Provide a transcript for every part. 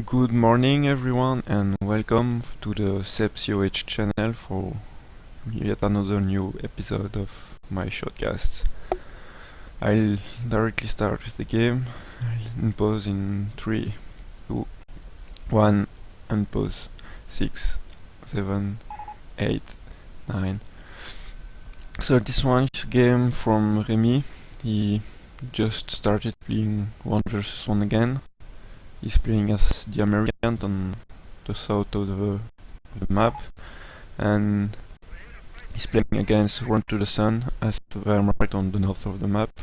Good morning everyone and welcome to the SEPCOH channel for yet another new episode of my shortcasts. I'll directly start with the game. I'll pause in 3, 2, 1 and pause. 6, 7, 8, 9. So this one is a game from Rémy. He just started playing 1 vs 1 again. He's playing as the American on the south of the map, and he's playing against aSIIRunToTheSun as right on the north of the map.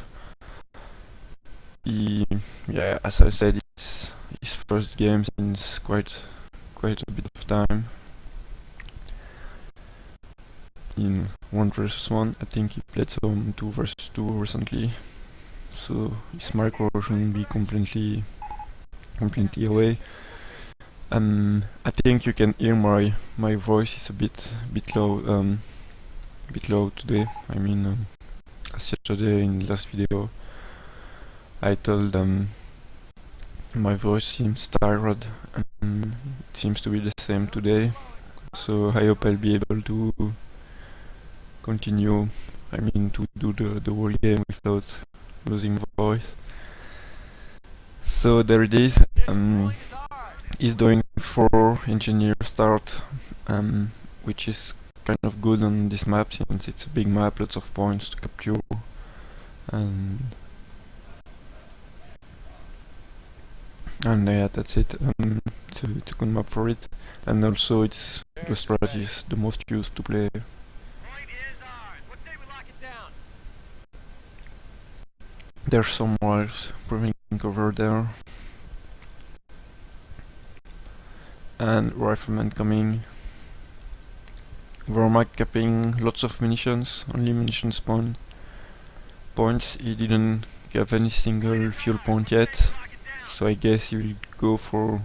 As I said, it's his first game since quite a bit of time. In 1 vs 1, I think he played some 2 vs 2 recently, so his micro shouldn't be completely away. I think you can hear my voice is a bit low today. I mean, as yesterday in the last video, I told my voice seems tired, and it seems to be the same today. So I hope I'll be able to continue. I mean, to do the whole game without losing voice. So there it is. He's doing 4 engineer start, which is kind of good on this map since it's a big map, lots of points to capture, and yeah, that's it. It's a good map for it, and also it's the strategy is the most used to play. There's some walls preventing cover there. And rifleman coming. Vermac capping lots of munitions, only munitions points. He didn't have any single fuel point yet, so I guess he will go for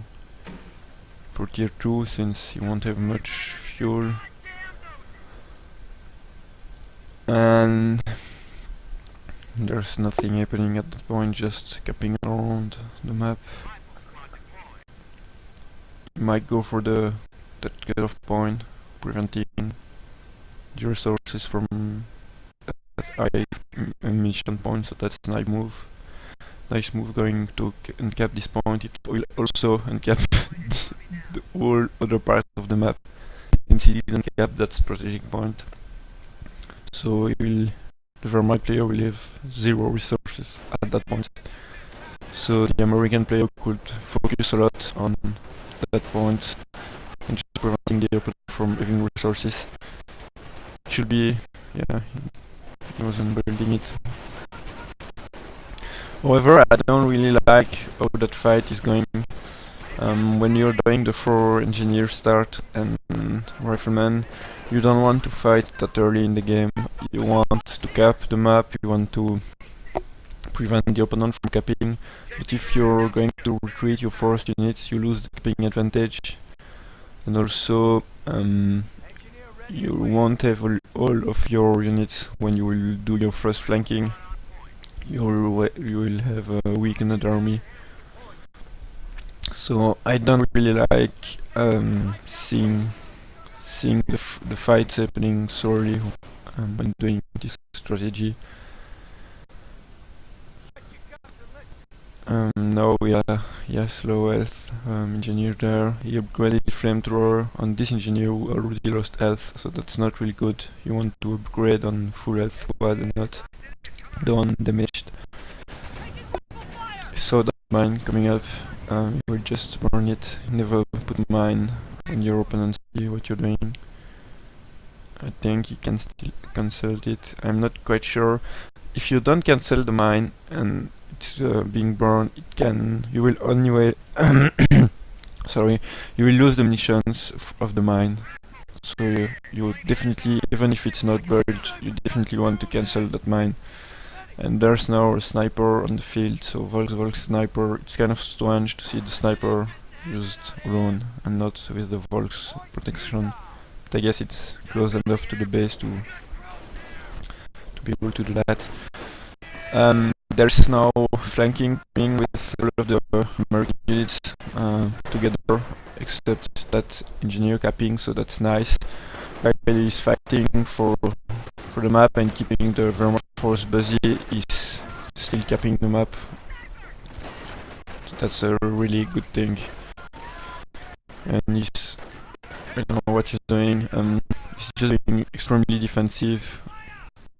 tier 2 since he won't have much fuel. And there's nothing happening at that point, just capping around the map. Might go for that cutoff point, preventing the resources from that high mission point, so that's a nice move. Nice move going to uncap this point. It will also uncap the whole other part of the map, since he didn't cap that strategic point. So the Vermeil player will have 0 resources at that point. So the American player could focus a lot on that point and just preventing the opponent from having resources. It should be, yeah, he wasn't building it. However, I don't really like how that fight is going. When you're doing the 4 engineer start and rifleman, you don't want to fight that early in the game. You want to cap the map, you want to prevent the opponent from capping, but if you're going to retreat your forest units, you lose the capping advantage, and also you won't have all of your units when you will do your first flanking. You will have a weakened army. So I don't really like seeing the fights happening so early when doing this strategy. Now we have low health engineer there. He upgraded flamethrower on this engineer who already lost health, so that's not really good. You want to upgrade on full health squad and not the one damaged. So that mine coming up, you will just burn it. Never put mine when your opponent see what you're doing. I think you can still cancel it. I'm not quite sure. If you don't cancel the mine and it's being burned, you will anyway sorry, you will lose the munitions of the mine. So you definitely, even if it's not buried, you definitely want to cancel that mine. And there's now a sniper on the field, so Volks sniper. It's kind of strange to see the sniper used alone and not with the Volks protection, but I guess it's close enough to the base to be able to do that. There's now flanking with all of the American units together, except that engineer capping, so that's nice. While he's fighting for the map and keeping the Wehrmacht force busy, he's still capping the map. So that's a really good thing. And he's, I don't know what he's doing. He's just being extremely defensive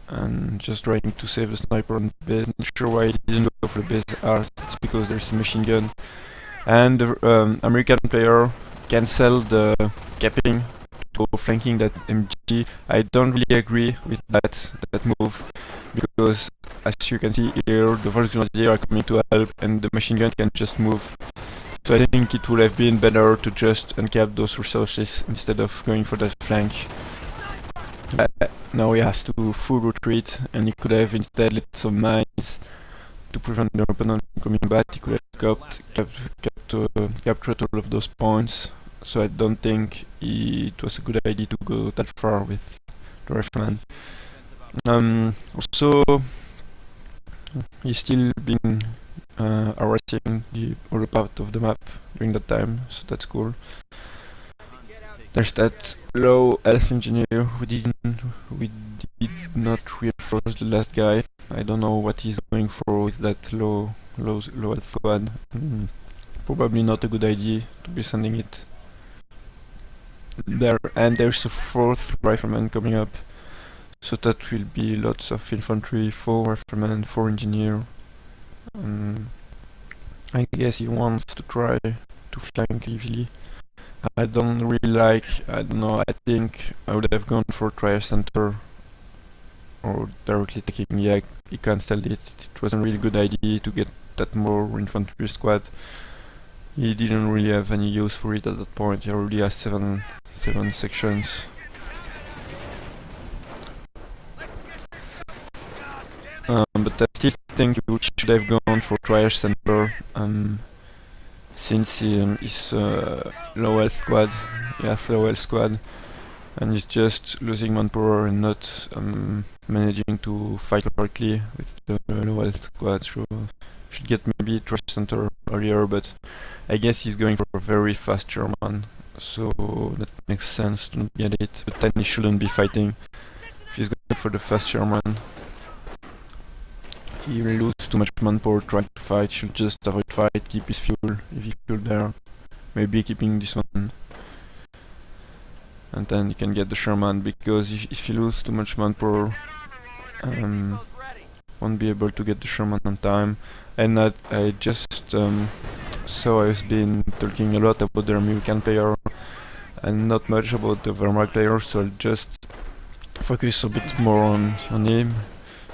and just trying to save the sniper on the base. Not sure why he didn't go for the base art. It's because there's a machine gun. And the American player cancelled the capping to flanking that MG. I don't really agree with that move, because as you can see here, the Volksgrenadier are coming to help and the machine gun can just move. So I think it would have been better to just uncap those resources instead of going for that flank. Now he has to full retreat, and he could have instead lit some mines to prevent the opponent from coming back. He could have captured all of those points. So I don't think it was a good idea to go that far with the rifleman. Also, he's still been harassing the other part of the map during that time, so that's cool. There's that low health engineer who did not reinforce the last guy. I don't know what he's going for with that low health squad. Probably not a good idea to be sending it there. And there's a fourth rifleman coming up, so that will be lots of infantry, 4 riflemen, 4 engineer. I guess he wants to try to flank easily. I don't really like, I don't know, I think I would have gone for triage center or directly taking Yak. He cancelled it. It wasn't a really good idea to get that more infantry squad. He didn't really have any use for it at that point. He already has 7 sections. But I still think he should have gone for triage center, since he's low health squad, he has low health squad, and he's just losing manpower and not managing to fight correctly with the low health squad. So should get maybe triage center earlier, but I guess he's going for a very fast German, so that makes sense to not get it. But then he shouldn't be fighting. If he's going for the fast German, he will lose too much manpower trying to fight. He should just avoid fight, keep his fuel if he's fuel there. Maybe keeping this one, and then he can get the Sherman, because if you lose too much manpower, won't be able to get the Sherman on time. And I just saw I've been talking a lot about the American player and not much about the Wehrmacht player, so I'll just focus a bit more on him.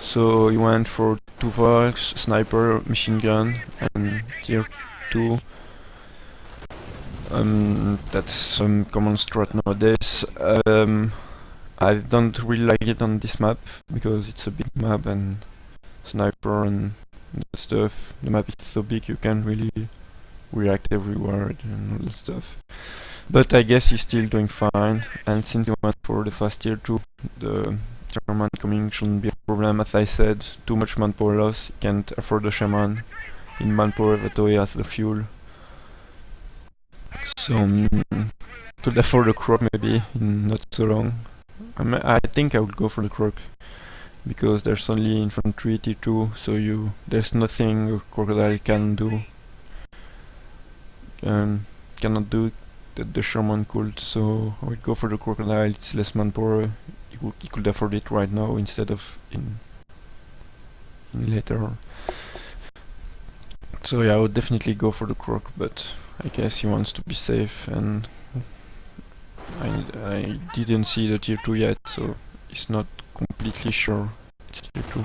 So he went for 2 Volks, sniper, machine gun, and tier 2. That's some common strat nowadays. I don't really like it on this map because it's a big map and sniper and that stuff. The map is so big you can't really react everywhere and all that stuff. But I guess he's still doing fine, and since he went for the fast tier 2, the German coming shouldn't be a problem. As I said, too much manpower loss, he can't afford the shaman in manpower, but he has the fuel. So could afford the croc maybe in not so long. I think I would go for the croc, because there's only infantry tier 2, so there's nothing a crocodile can do. Cannot do that the Sherman could, so I would go for the crocodile. It's less manpower. He could afford it right now instead of in later. So yeah, I would definitely go for the croc, but I guess he wants to be safe, and I didn't see the tier 2 yet, so he's not completely sure it's tier 2.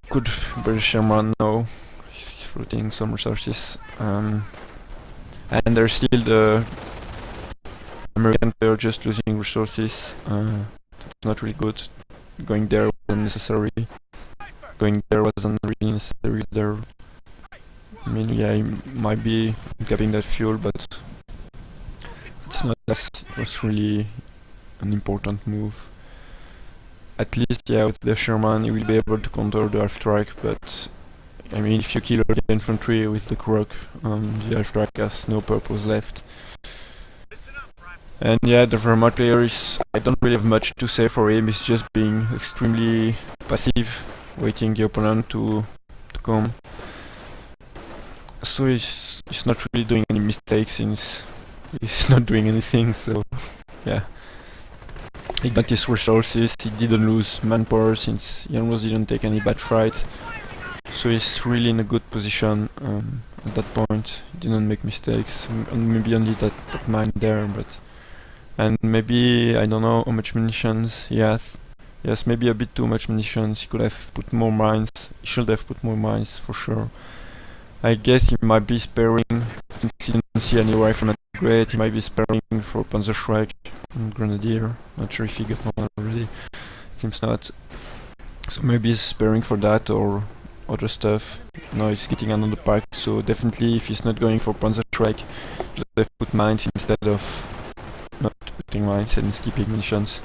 Could bury Sherman now. He's routing some resources. And there's still the American player just losing resources. That's not really good. Going there wasn't necessary. Going there wasn't really necessary there. I mean, yeah, he might be grabbing that fuel, but it's not that it was really an important move. At least, yeah, with the Sherman he will be able to counter the half strike, but I mean, if you kill the infantry with the croc, the half track has no purpose left. And yeah, the Vermont player is, I don't really have much to say for him. He's just being extremely passive, waiting the opponent to come. So he's not really doing any mistakes since he's not doing anything, so yeah. He got his resources, he didn't lose manpower since he almost didn't take any bad fight. So he's really in a good position at that point. He didn't make mistakes, maybe only that mine there, but... And maybe, I don't know how much munitions he has. Yes, maybe a bit too much munitions. He could have put more mines. He should have put more mines, for sure. I guess he might be sparing, since he didn't see any rifleman great, he might be sparing for Panzerschreck and Grenadier. Not sure if he got one already. Seems not. So maybe he's sparing for that or other stuff. No, he's getting another pack, so definitely if he's not going for Panzerschreck, he should have put mines instead of not putting mines and skipping missions.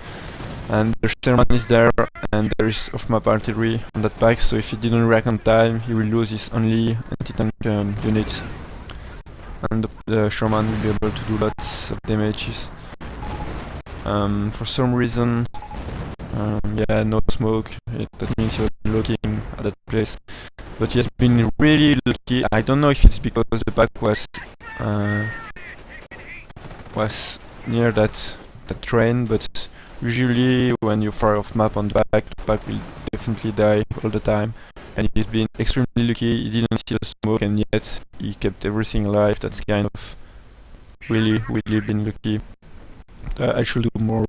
And the Sherman is there, and there is off-map artillery on that pack, so if he didn't react on time, he will lose his only anti-tank units. And the Sherman will be able to do lots of damages. For some reason, yeah, no smoke, that means he was looking at that place. But he has been really lucky. I don't know if it's because the pack was near that train, but usually when you fire off map on the pack will definitely die all the time. And he's been extremely lucky, he didn't see the smoke and yet he kept everything alive. That's kind of really been lucky. I should do more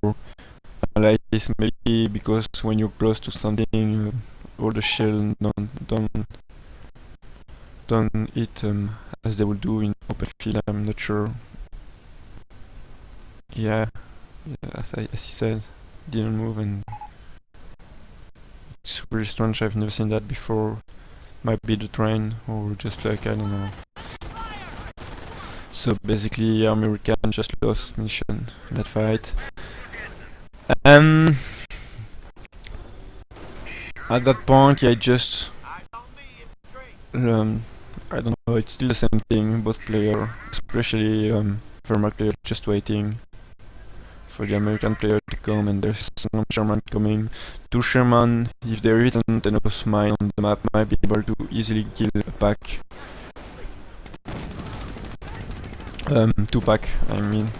like this, maybe because when you're close to something, all the shell don't hit as they would do in open field. I'm not sure. Yeah, as he said, didn't move, and it's really strange. I've never seen that before. Might be the train or just like, I don't know. So basically American just lost mission in that fight. At that point, yeah, just I don't know, it's still the same thing. Both players, especially Vermont player, just waiting for the American player to come, and there's some Sherman coming. Two Sherman, if there isn't enough mine on the map, might be able to easily kill a pack. Two pack, I mean.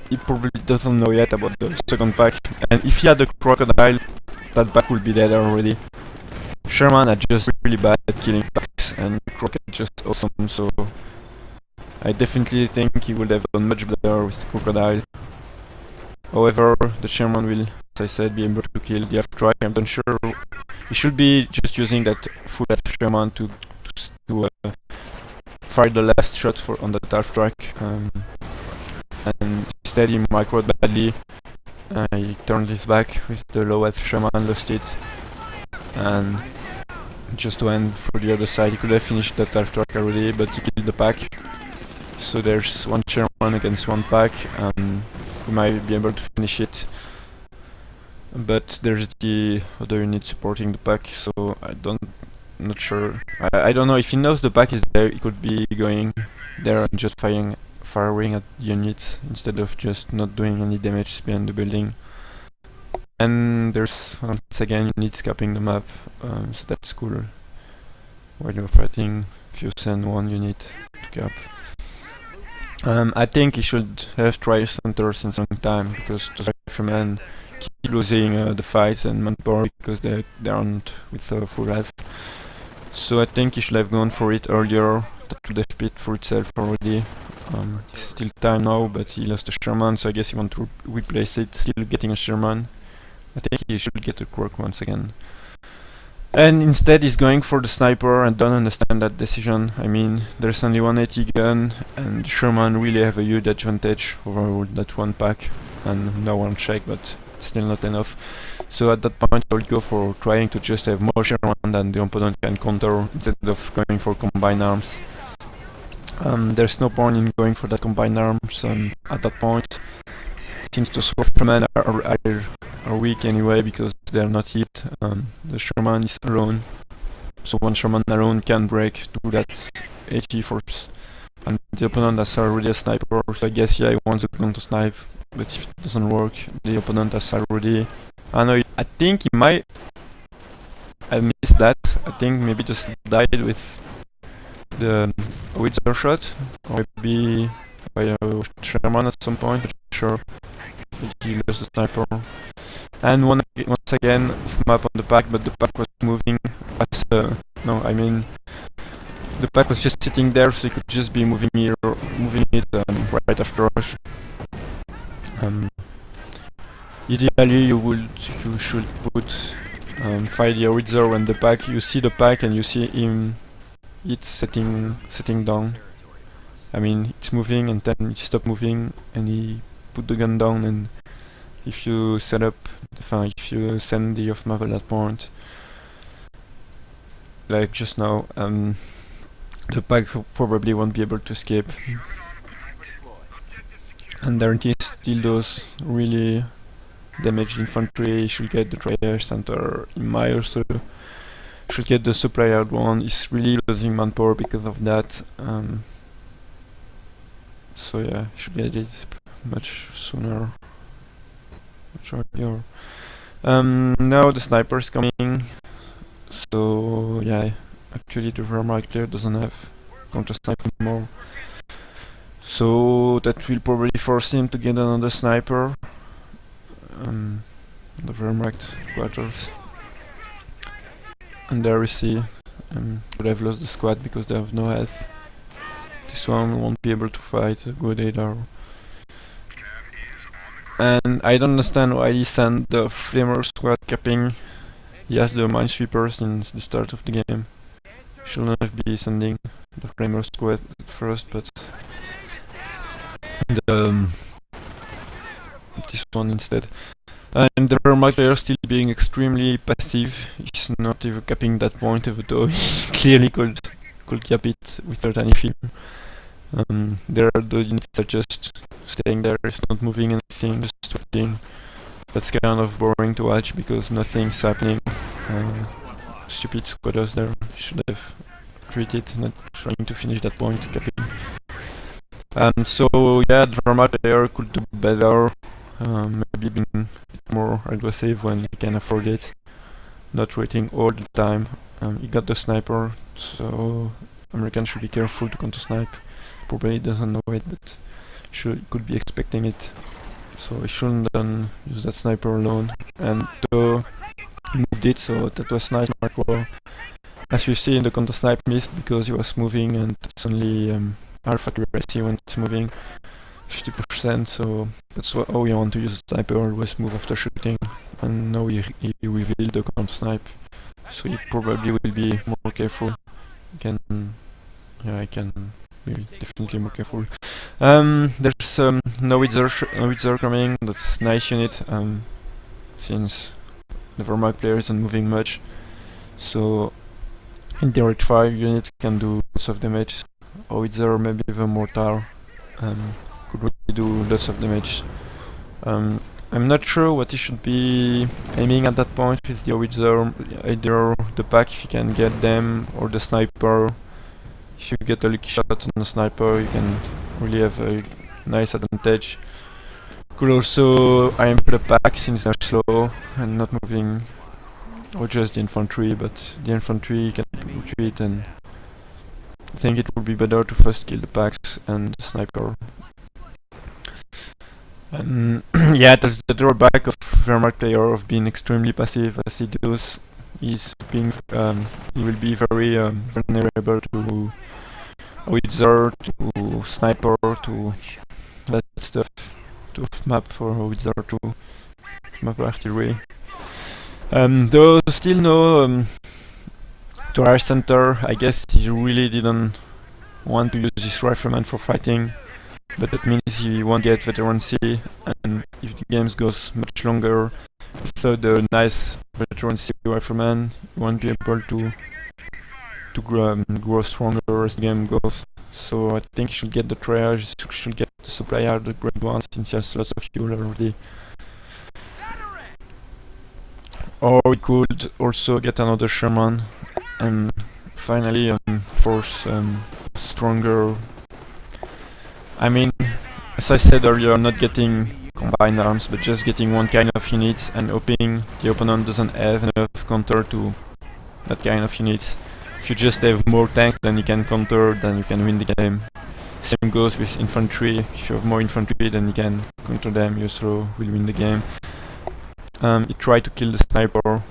He probably doesn't know yet about the second pack, and if he had a crocodile, that pack would be dead already. Sherman are just really bad at killing packs, and Croc is just awesome, so I definitely think he would have done much better with Crocodile. However, the Sherman will, as I said, be able to kill the half-track. I'm not sure. He should be just using that full Sherman to fire the last shot on that half-track. And instead he microed badly. He turned his back with the low F Sherman, lost it. And just went for the other side. He could have finished that half-track already, but he killed the pack. So there's one Sherman against one pack, and we might be able to finish it. But there's the other unit supporting the pack, so not sure. I don't know if he knows the pack is there. He could be going there and just firing at the units instead of just not doing any damage behind the building. And there's once again units capping the map, so that's cool. While you're fighting, if you send one unit to cap. I think he should have tried center since a long time, because the riflemen keep losing the fights and manpower because they aren't with full health. So I think he should have gone for it earlier. That would have paid for itself already. It's still time now, but he lost a Sherman, so I guess he wants to replace it. Still getting a Sherman. I think he should get a Quark once again. And instead he's going for the sniper, and don't understand that decision. I mean, there's only one AT gun, and Sherman really have a huge advantage over that one pack. And no one check, but it's still not enough. So at that point I would go for trying to just have more Sherman than the opponent can counter, instead of going for combined arms. There's no point in going for that combined arms at that point, since the Swarfmen are weak anyway because they're not hit. The Sherman is alone, so one Sherman alone can break through that HE force. And the opponent has already a sniper, so I guess yeah, he wants a gun to snipe. But if it doesn't work, the opponent has already... I think he might have missed that. I think maybe just died with the Wither shot, or maybe by a Sherman at some point, not sure. But he lost the sniper. And once again, map on the pack, but the pack was moving as the pack was just sitting there, so you could just be moving it right after us. Ideally, you should put fight the Wither when the pack. You see the pack and you see him. It's sitting down. I mean, it's moving and then it stopped moving, and he put the gun down. And if you if you send the off map at that point, like just now, the pack probably won't be able to escape. And there is still those really damaged infantry. Should get the triage center. In my also should get the supply out one. Is really losing manpower because of that. So yeah, should get it much sooner. Much earlier. Now the sniper is coming. So yeah, actually the Wehrmacht player doesn't have counter snipe anymore. So that will probably force him to get another sniper. The Wehrmacht quarters. And there we see but I've lost the squad because they have no health. This one won't be able to fight a good either. And I don't understand why he sent the Flamer squad capping. He has the Minesweeper since the start of the game. Shouldn't have been sending the Flamer squad first, but this one instead. And the Wehrmacht player still being extremely passive. He's not even capping that point, even though he clearly could cap it without any fear. There are the units are just staying there, it's not moving anything, just waiting. That's kind of boring to watch because nothing's happening. Stupid squatters there, should have treated, not trying to finish that point, capping. So yeah, the Wehrmacht player could do better. Maybe being a bit more aggressive when he can afford it, not waiting all the time. He got the sniper, so American should be careful to counter snipe. Probably doesn't know it, but could be expecting it. So he shouldn't use that sniper alone. And he moved it, so that was nice. As you see in the counter snipe missed because he was moving, and it's only half accuracy when it's moving. 50%, so that's how you want to use a sniper, always move after shooting. And now he revealed the counter snipe, so he probably will be more careful. I can be definitely more careful. There's no Wither coming. That's nice unit. Since the Wehrmacht player isn't moving much, so indirect fire units can do lots of damage. Or Wither, maybe even mortar. Could really do lots of damage. I'm not sure what he should be aiming at that point with the Wither, either the pack if you can get them, or the sniper. If you get a lucky shot on the sniper, you can really have a nice advantage. Could also aim for the pack since they're slow and not moving, or just the infantry, but the infantry can retreat, and I think it would be better to first kill the packs and the sniper. Yeah, that's the drawback of Wehrmacht player of being extremely passive as he does. He will be very vulnerable to Wither, to sniper, to that stuff, to map for Wither, to map artillery. Though still no Tourage Center. I guess he really didn't want to use his rifleman for fighting. But that means he won't get veterancy, and if the game goes much longer without the nice veterancy rifleman, he won't be able to grow stronger as the game goes. So I think he should get the triage, should get the supply out, the grade 1, since he has lots of fuel already. Or we could also get another Sherman and finally force stronger. I mean, as I said earlier, not getting combined arms, but just getting one kind of units and hoping the opponent doesn't have enough counter to that kind of units. If you just have more tanks than you can counter, then you can win the game. Same goes with infantry. If you have more infantry than you can counter them, you also will win the game. He tried to kill the sniper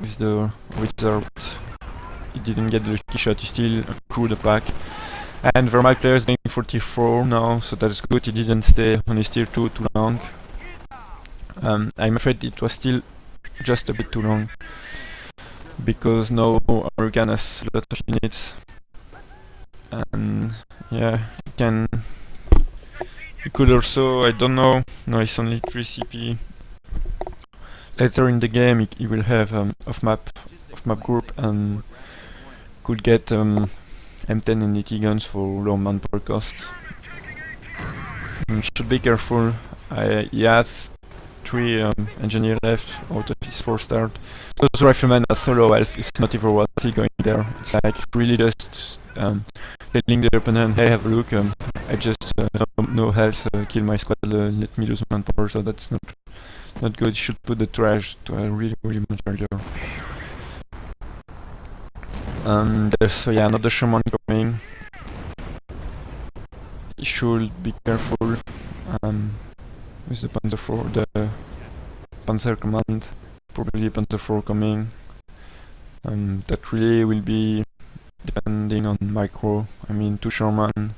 with the wizard. He didn't get the lucky shot, he still grew the pack. And Vermeil player is going for tier 4 now, so that's good. He didn't stay on his tier 2 too long. I'm afraid it was still just a bit too long, because now American has a lot of units. And yeah, he could also, I don't know, no, it's only 3 CP. Later in the game he will have off-map group and could get M10 and ET guns for low manpower cost. Should be careful. He has 3 engineer left out of his 4 start. Those riflemen are so low health, it's not even worth it going there. It's like really just telling the opponent, hey, have a look, I just no health, kill my squad, let me lose manpower, so that's not good. You should put the trash to a really much earlier. So yeah, another Shaman coming. You should be careful with the Panzer 4, the Panzer command. Probably Panzer 4 coming. That really will be depending on micro. I mean, 2 Sherman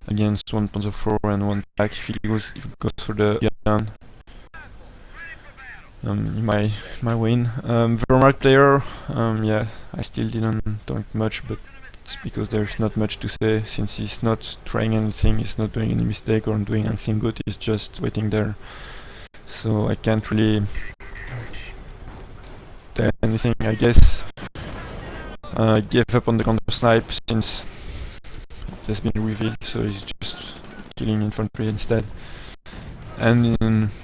against 1 Panzer 4 and 1 pack. If it goes for the gun, he might win. Vermark player, yeah, I still didn't talk much, but it's because there's not much to say, since he's not trying anything, he's not doing any mistake or doing anything good, he's just waiting there. So I can't really tell anything, I guess. Gave up on the counter snipe since it has been revealed, so he's just killing infantry instead. And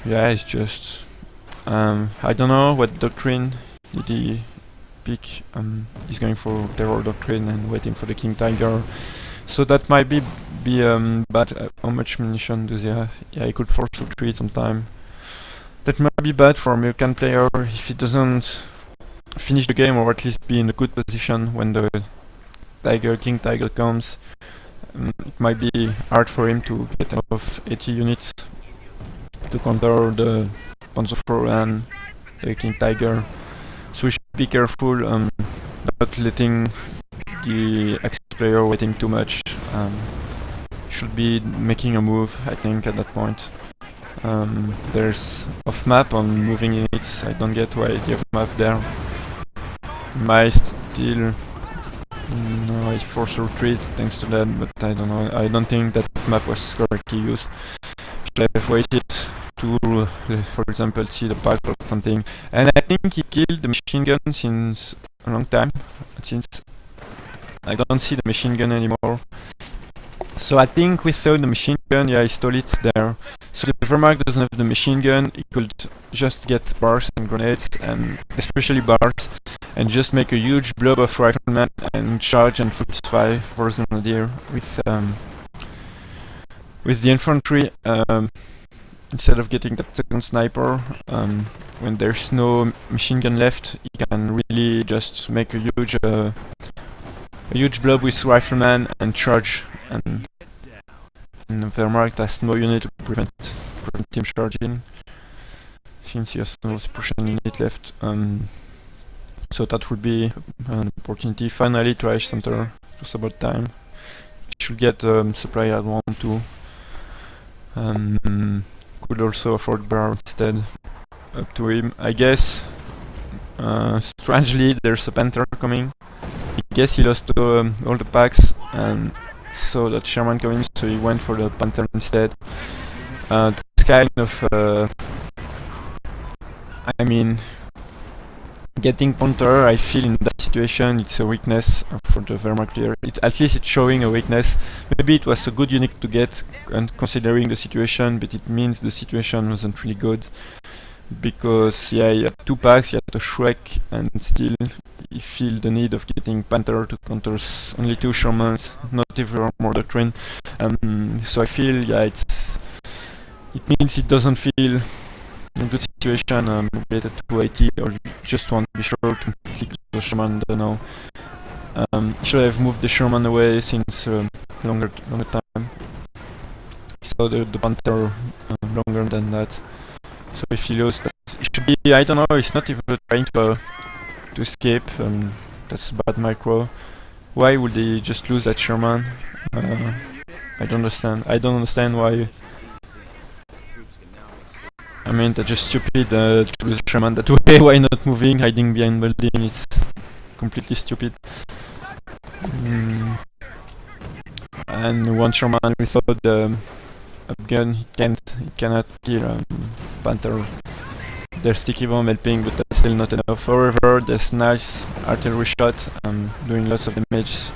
yeah, it's just I don't know what doctrine did he pick. He's going for terror doctrine and waiting for the King Tiger. So that might be bad. How much munition does he have? Yeah, he could force retreat sometime. That might be bad for American player if he doesn't finish the game, or at least be in a good position when the King Tiger comes. It might be hard for him to get off 80 units to counter the Panzer IV and the King Tiger. So we should be careful not letting the X player waiting too much. Should be making a move, I think, at that point. There's off map on moving units. I don't get why the off map there. Might still I force a retreat thanks to that, but I don't know. I don't think that map was correctly used. Should have waited to, for example, see the pack or something. And I think he killed the machine gun since a long time. Since I don't see the machine gun anymore. So I think without the machine gun, yeah, he stole it there. So the Wehrmacht doesn't have the machine gun, he could just get bars and grenades, and especially bars, and just make a huge blob of riflemen and charge and fortify for the grenadier with the infantry. Instead of getting that second sniper, when there's no machine gun left, he can really just make a huge blob with riflemen and charge, and the Wehrmacht has no unit to prevent him charging, since he has no Prussian unit left. So that would be an opportunity. Finally, trash center. It was about time. It should get supply at 1 2. Could also afford bar instead. Up to him, I guess. Strangely, there's a Panther coming. I guess he lost all the packs, and so that Sherman coming, so he went for the Panther instead. It's kind of I mean, getting Panther, I feel in that situation it's a weakness for the Wehrmacht player. At least it's showing a weakness. Maybe it was a good unit to get, and considering the situation, but it means the situation wasn't really good. because yeah, he had 2 packs, he had a Shrek, and still he feel the need of getting Panther to counter only 2 Shermans, not even more doctrine. So I feel yeah, it means it doesn't feel in a good situation related to IT, or just want to be sure to click the Sherman. Don't know. Should have moved the Sherman away since longer time. So the Panther longer than that. So if he loses, that it should be. I don't know. He's not even trying to escape. That's bad micro. Why would he just lose that Sherman? I don't understand. I don't understand why. I mean, that's just stupid to lose Sherman that way. Why not moving, hiding behind building? It's completely stupid. And one Sherman without the gun, he cannot kill Panther. There's sticky bomb helping, but that's still not enough. However, there's nice artillery shot, doing lots of damage.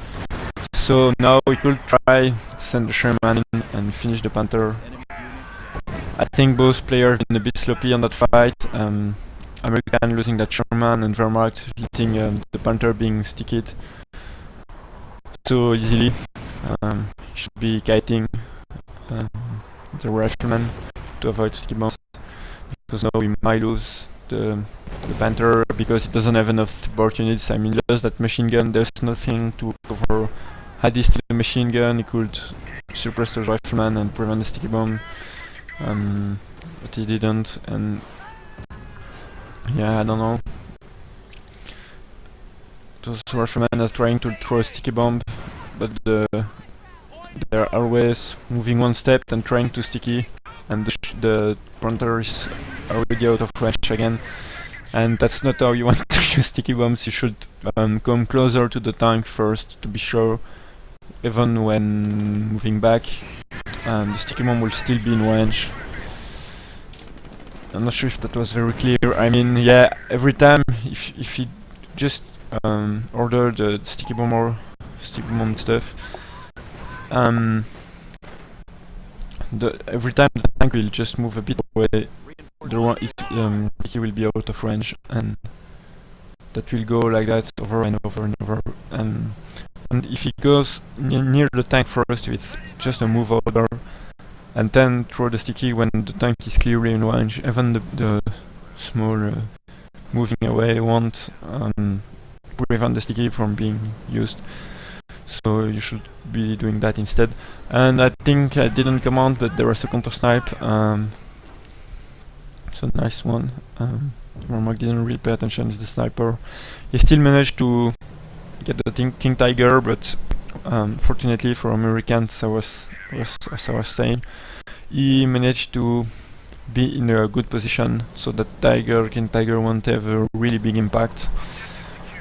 So now we could try to send the Sherman in and finish the Panther. I think both players been a bit sloppy on that fight. American losing that Sherman and Wehrmacht letting the Panther being sticked so easily. Should be kiting the rifleman to avoid sticky bombs, because now we might lose the Panther because it doesn't have enough support units. I mean, just that machine gun, there's nothing to cover. Had he still a machine gun, he could suppress the rifleman and prevent the sticky bomb. But he didn't, and yeah, I don't know. Those riflemen are trying to throw a sticky bomb, but they're always moving one step and trying to sticky, and the Panther is already out of range again. And that's not how you want to use sticky bombs. You should come closer to the tank first to be sure, even when moving back. The sticky bomb will still be in range. I'm not sure if that was very clear. I mean, yeah, every time if you just order the sticky bomb stuff, every time the tank will just move a bit away, sticky will be out of range, and that will go like that over and over and over. And if it goes near the tank first with just a move order, and then throw the sticky when the tank is clearly in range, even the small moving away won't prevent the sticky from being used. So you should be doing that instead. And I think I didn't comment, but there was a counter snipe. It's a nice one. Mark didn't really pay attention. Is the sniper. He still managed to get the King Tiger, but fortunately for Americans, as I was saying, he managed to be in a good position so that King Tiger won't have a really big impact.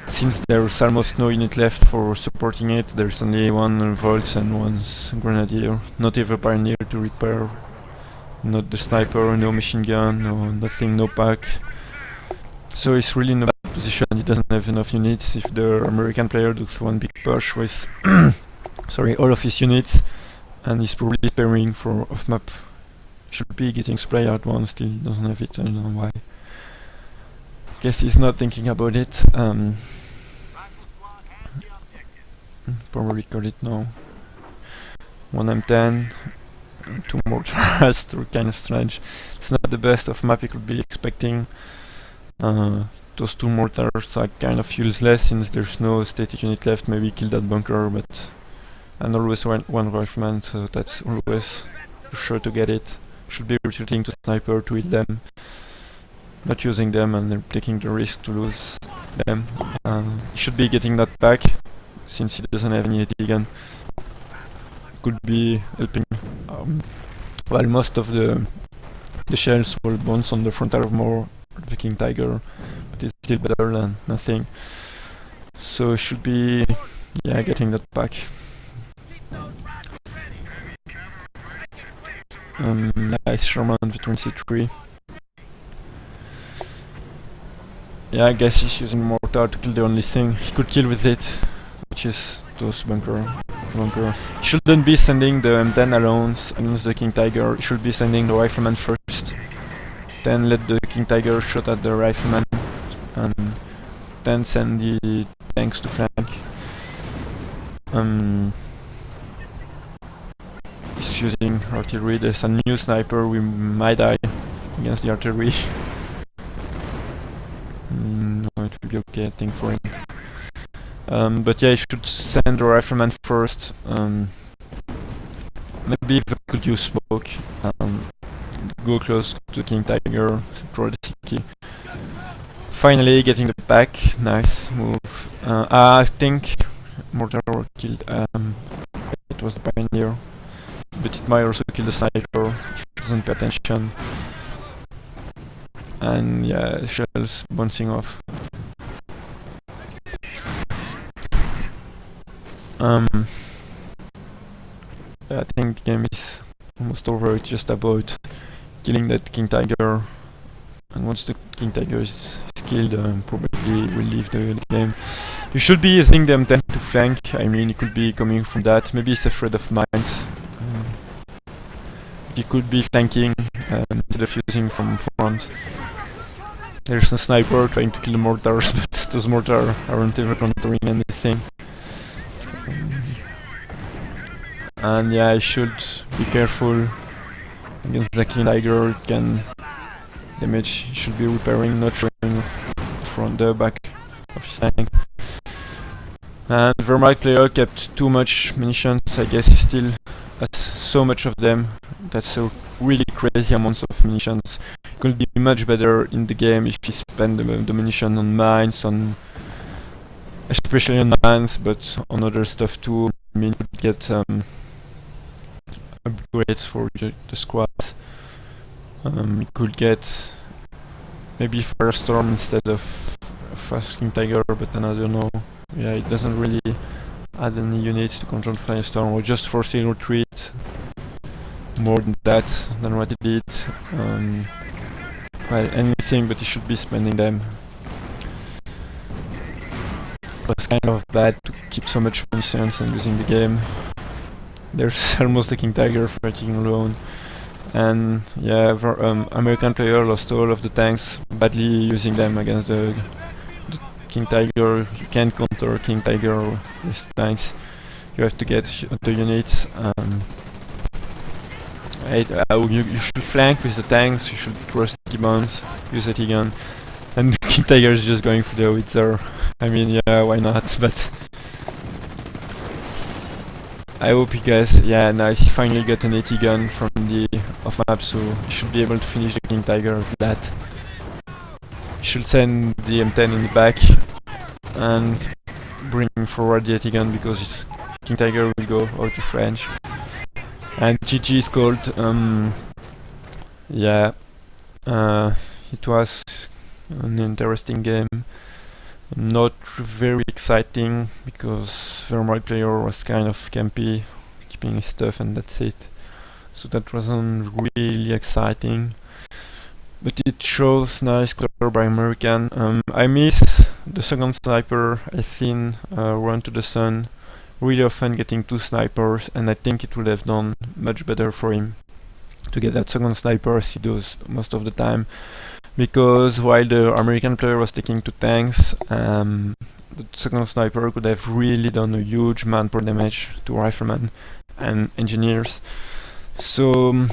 Since there's almost no unit left for supporting it, there's only one Volt and one Grenadier, not even Pioneer to repair, not the sniper, no machine gun, no nothing, no pack. So he's really in a bad position. He doesn't have enough units. If the American player does one big push with all of his units, and he's probably sparing for off map, should be getting supply out one, still doesn't have it. I don't know why. Guess he's not thinking about it. Probably call it now. 1 M10, 2 mortars, kind of strange. It's not the best of map you could be expecting. Those 2 mortars are kind of useless since there's no static unit left. Maybe kill that bunker, but and always one rifleman, so that's always sure to get it. Should be retreating to sniper to hit them, not using them and then taking the risk to lose them. He should be getting that back since he doesn't have any AT gun. Could be helping. Well, most of the shells will bounce on the front armor of the King Tiger, but it's still better than nothing. So should be getting that back. Nice Sherman V23. Yeah, I guess he's using mortar to kill the only thing he could kill with it, which is those bunker. He shouldn't be sending the M10 alone, the King Tiger. He should be sending the rifleman first. then let the King Tiger shot at the rifleman, and then send the tanks to flank. He's using artillery. There's a new sniper. We might die against the artillery. No, it will be okay, I think, for him. But yeah, he should send the rifleman first. Maybe if I could use smoke, go close to the King Tiger, draw the city. Finally getting the back, nice move. I think mortar killed, it was the pioneer, but it might also kill the sniper if it doesn't pay attention. And yeah, shells bouncing off. I think the game is almost over. It's just about killing that King Tiger, and once the King Tiger is killed, probably will leave the game. You should be using them then to flank. I mean, it could be coming from that. Maybe it's afraid of mines. He could be flanking instead of using from front. There's a sniper trying to kill the mortars, but those mortars aren't ever countering anything. And yeah, I should be careful against the King Tiger. It can damage. He should be repairing, not showing from the back of his tank. And Vermite player kept too much munitions. I guess he still has so much of them. That's a really crazy amounts of munitions. It could be much better in the game if he spent the munition on mines, especially on mines, but on other stuff too. I mean, you could get upgrades for the squad. You could get maybe Firestorm instead of Fast King Tiger, but then I don't know. Yeah, it doesn't really add any units to control Firestorm, or just forcing retreat more than that than what it did. Well, anything, but he should be spending them. It was kind of bad to keep so much munitions and losing the game. There's almost a King Tiger fighting alone. And yeah, American player lost all of the tanks, badly using them against the King Tiger. You can't counter King Tiger with tanks. You have to get the units. You should flank with the tanks. You should trust the bombs, use a T-gun, and King Tiger is just going for the howitzer. I mean, yeah, why not? But I hope you guys, yeah, nice. He finally got an AT gun from the off map, so he should be able to finish the King Tiger with that. He should send the M10 in the back and bring forward the AT gun, because King Tiger will go out of range. And GG is called. Yeah, it was an interesting game. Not very exciting, because the Vermite player was kind of campy, keeping his stuff, and that's it. So that wasn't really exciting. But it shows nice cover by American. I miss the second sniper. I seen aSIIRunToTheSun really often getting 2 snipers, and I think it would have done much better for him to get that second sniper as he does most of the time. Because while the American player was taking 2 tanks, the second sniper could have really done a huge manpower damage to riflemen and engineers. So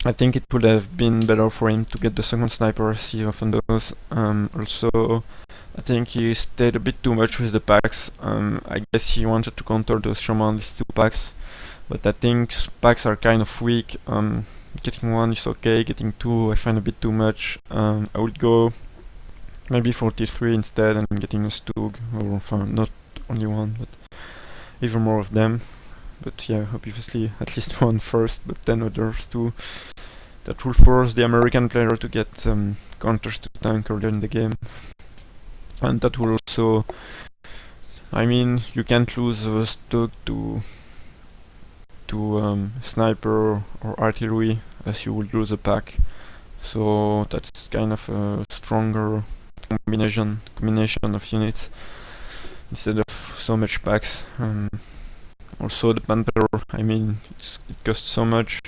I think it would have been better for him to get the second sniper, as he often does. Also, I think he stayed a bit too much with the packs. I guess he wanted to counter those Sherman with 2 packs, but I think packs are kind of weak. Getting 1 is okay, getting 2 I find a bit too much. I would go maybe 43 instead, and getting a Stug, or not only 1, but even more of them. But yeah, obviously at least 1 first, but then others too. That will force the American player to get counters to tank earlier in the game. And that will also, I mean, you can't lose a Stug to sniper or artillery as you would lose a pack. So that's kind of a stronger combination of units instead of so much packs. Also the Panther, I mean, it costs so much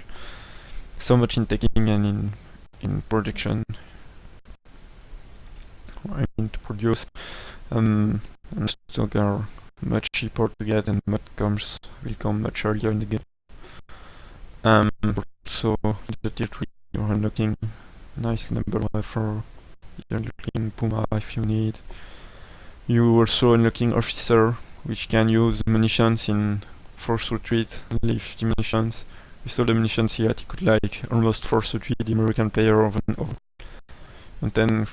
in taking and in in production, I mean to produce, and stock are much cheaper to get, and mod will come much earlier in the game. Also the tier 3 you're unlocking nice number for you're unlocking Puma if you need. You also unlocking Officer, which can use munitions in force retreat, only 50 munitions. With all the munitions he had, he could like almost force retreat the American player over and then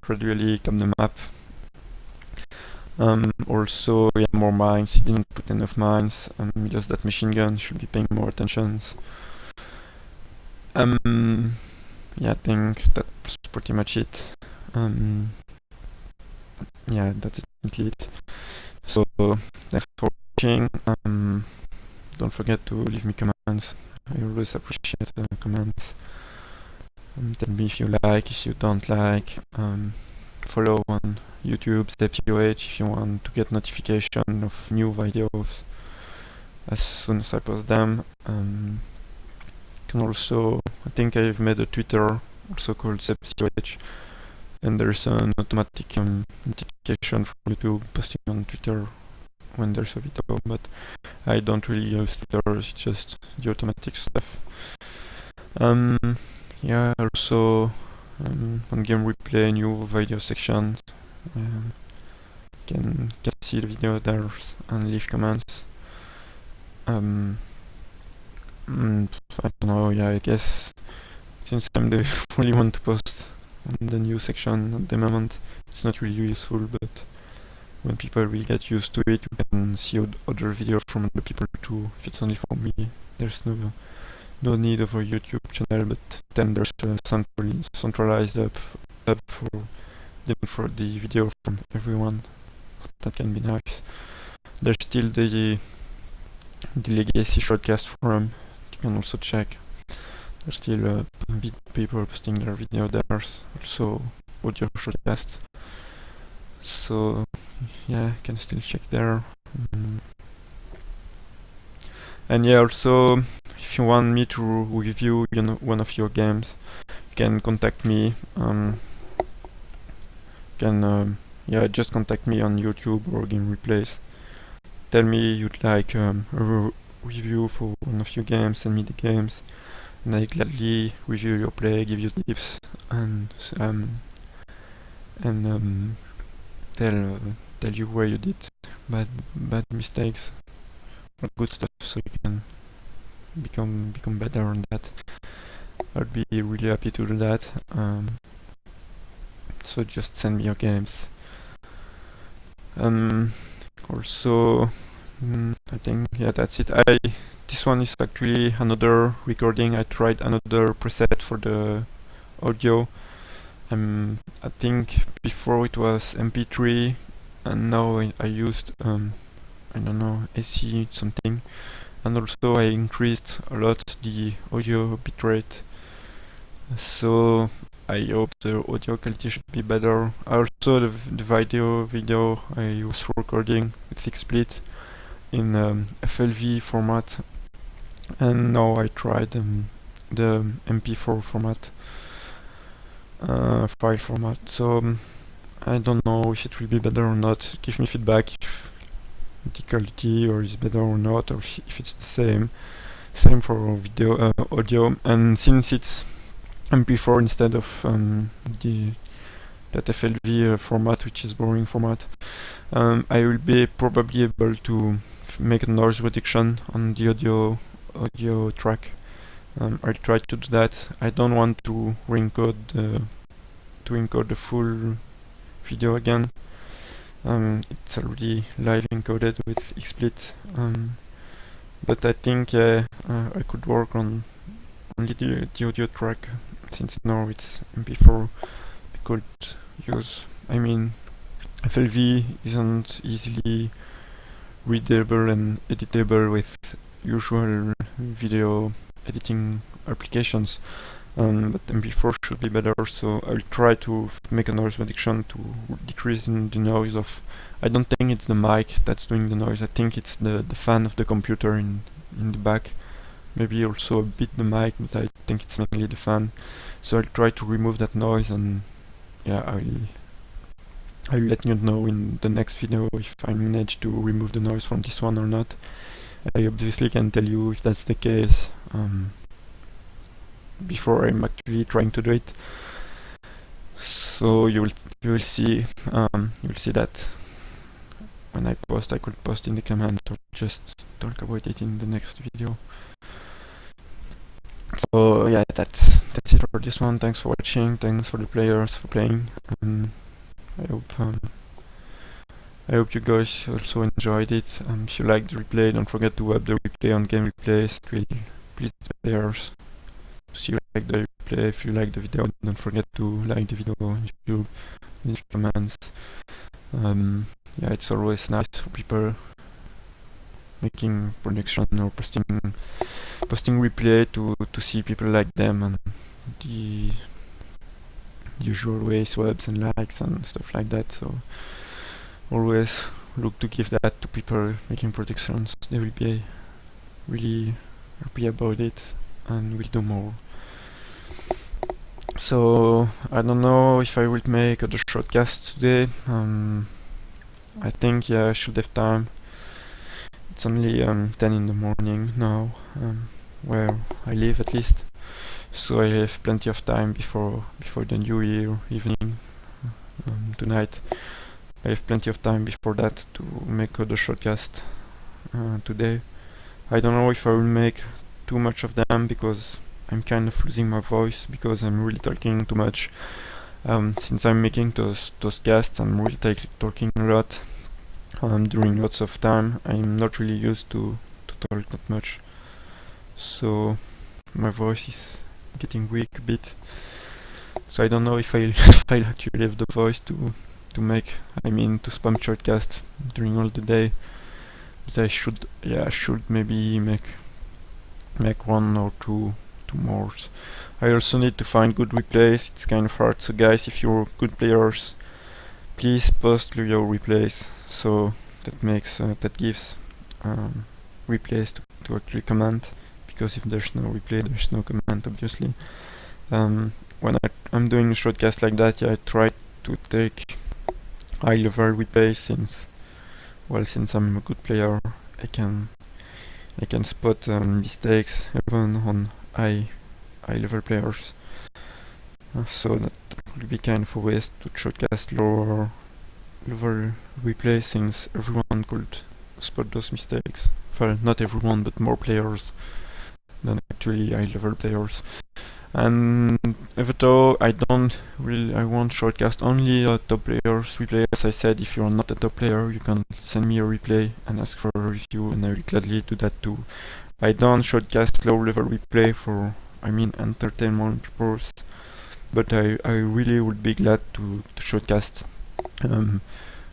gradually come the map. Also, yeah, more mines. He didn't put enough mines. Just that machine gun should be paying more attention. Yeah, I think that's pretty much it. Yeah, that's it. So, thanks for watching. Don't forget to leave me comments. I always appreciate comments. Tell me if you like, if you don't like. Follow on YouTube, StepCOH, if you want to get notification of new videos as soon as I post them. You can also, I think I've made a Twitter also called StepCOH, and there's an automatic notification from YouTube posting on Twitter when there's a video, but I don't really use Twitter, it's just the automatic stuff. Yeah, also on game replay, new video section. Can see the video there and leave comments. I don't know, yeah, I guess since I'm the only one to post on the new section at the moment, it's not really useful, but when people will get used to it, you can see other videos from other people too. If it's only for me, there's no need of a YouTube channel, but then there's a centralized hub for the video from everyone. That can be nice. There's still the legacy shortcast forum. You can also check. There's still people posting their video there. Also audio shortcast. So yeah, you can still check there. And yeah, also if you want me to review one of your games, you can contact me. Yeah, just contact me on YouTube or Game Replays. Tell me you'd like a review for one of your games, send me the games, and I gladly review your play, give you tips, and tell you where you did bad mistakes or good stuff, so you can become better on that. I'd be really happy to do that. So just send me your games. Also, I think, yeah, that's it. This one is actually another recording. I tried another preset for the audio. I think before it was MP3, and now I used I don't know, AC something, and also I increased a lot the audio bitrate. So I hope the audio quality should be better. Also the video I was recording with XSplit in FLV format, and now I tried the MP4 format, file format. So I don't know if it will be better or not. Give me feedback if the quality or is better or not, or if it's the same for video audio. And since it's MP4 instead of that FLV format, which is boring format, I will be probably able to make a noise reduction on the audio track. I'll try to do that. I don't want to encode the full video again. It's already live encoded with XSplit, but I think I could work on only the audio track, since now it's MP4. I could use, I mean, FLV isn't easily readable and editable with usual video editing applications, but MP4 should be better, so I'll try to make a noise reduction to decrease the noise of... I don't think it's the mic that's doing the noise, I think it's the fan of the computer in the back. Maybe also a bit the mic, but I think it's mainly the fan. So I'll try to remove that noise, and yeah, I'll let you know in the next video if I manage to remove the noise from this one or not. I obviously can tell you if that's the case before I'm actually trying to do it. So you will see that when I post, I could post in the comment or just talk about it in the next video. So yeah, that's it for this one. Thanks for watching. Thanks for the players for playing. And I hope you guys also enjoyed it. If you liked the replay, don't forget to up the replay on game replays. It will please the players to see you like the replay. If you like the video, don't forget to like the video on YouTube, leave comments. Yeah, it's always nice for people making production or posting replay to see people like them and the usual way, subs and likes and stuff like that. So always look to give that to people making productions. They will be really happy about it and will do more. So I don't know if I will make other shortcasts today. I think I should have time. It's only 10 in the morning now, where I live at least. So I have plenty of time before the New Year evening tonight. I have plenty of time before that to make other shortcasts today. I don't know if I will make too much of them because I'm kind of losing my voice because I'm really talking too much. Since I'm making those casts, I'm really talking a lot during lots of time. I'm not really used to talk that much, so my voice is getting weak a bit. So I don't know if I'll actually have the voice to spam shortcast during all the day. But I should maybe make one or two more. I also need to find good replays. It's kind of hard. So guys, if you're good players, please post your replays. So that gives replays to actually comment. Because if there's no replay, there's no comment, obviously. When I'm doing a shortcast like that, I try to take high-level replays since I'm a good player, I can spot mistakes even on high-level players. So that would be kind of a waste to shortcast lower level replays since everyone could spot those mistakes. Well, not everyone, but more players than actually high-level players. And even though I want shortcast only top players replay. As I said, if you're not a top player, you can send me a replay and ask for a review, and I will gladly do that too. I don't shortcast low-level replay for entertainment purpose, but I really would be glad to shortcast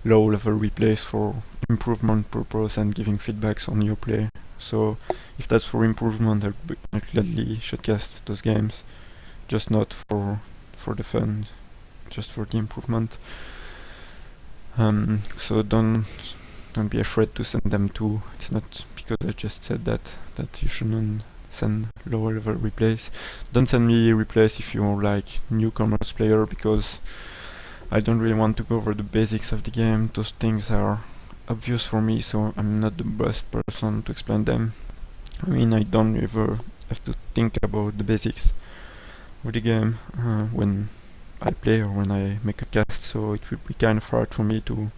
low-level replays for improvement purpose and giving feedbacks on your play. So if that's for improvement, I'll gladly shortcast those games, just not for the fun, just for the improvement. So don't be afraid to send them too. It's not because I just said that you shouldn't send lower level replays. Don't send me replays if you're like newcomers player, because I don't really want to go over the basics of the game. Those things are obvious for me, so I'm not the best person to explain them. I don't ever have to think about the basics of the game when I play or when I make a cast, so it would be kind of hard for me to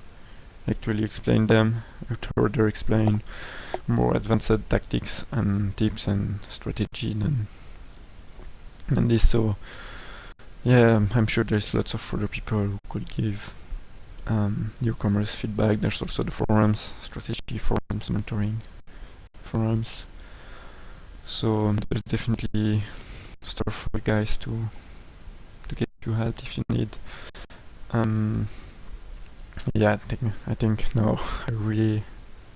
actually explain them. I would rather explain more advanced tactics and tips and strategy than this. So yeah, I'm sure there's lots of other people who could give newcomers feedback. There's also the forums, strategy forums, mentoring forums. So there's definitely stuff for guys to get you help if you need. Yeah, I think now I really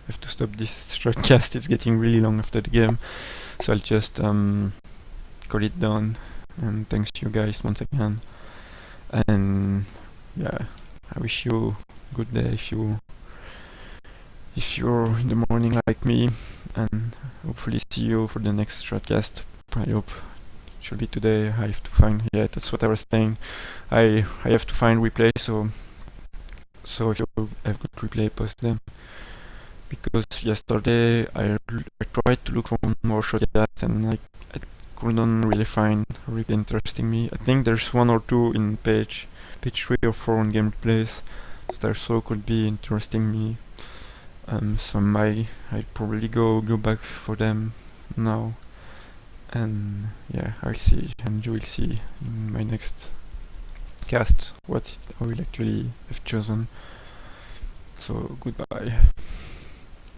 have to stop this shortcast. It's getting really long after the game, so I'll just call it done. And thanks to you guys once again. And yeah, I wish you a good day if you're in the morning like me, and hopefully see you for the next shortcast. I hope should be today. I have to find, yeah, that's what I was saying. I have to find replay, so if you have good replay, post them. Because yesterday I tried to look for more shotcasts and I couldn't really find really interesting me. I think there's one or two in page 3 or 4 on game replays. So there so could be interesting me. So I probably go back for them now. And yeah, I'll see, and you will see in my next cast what I will actually have chosen. So goodbye.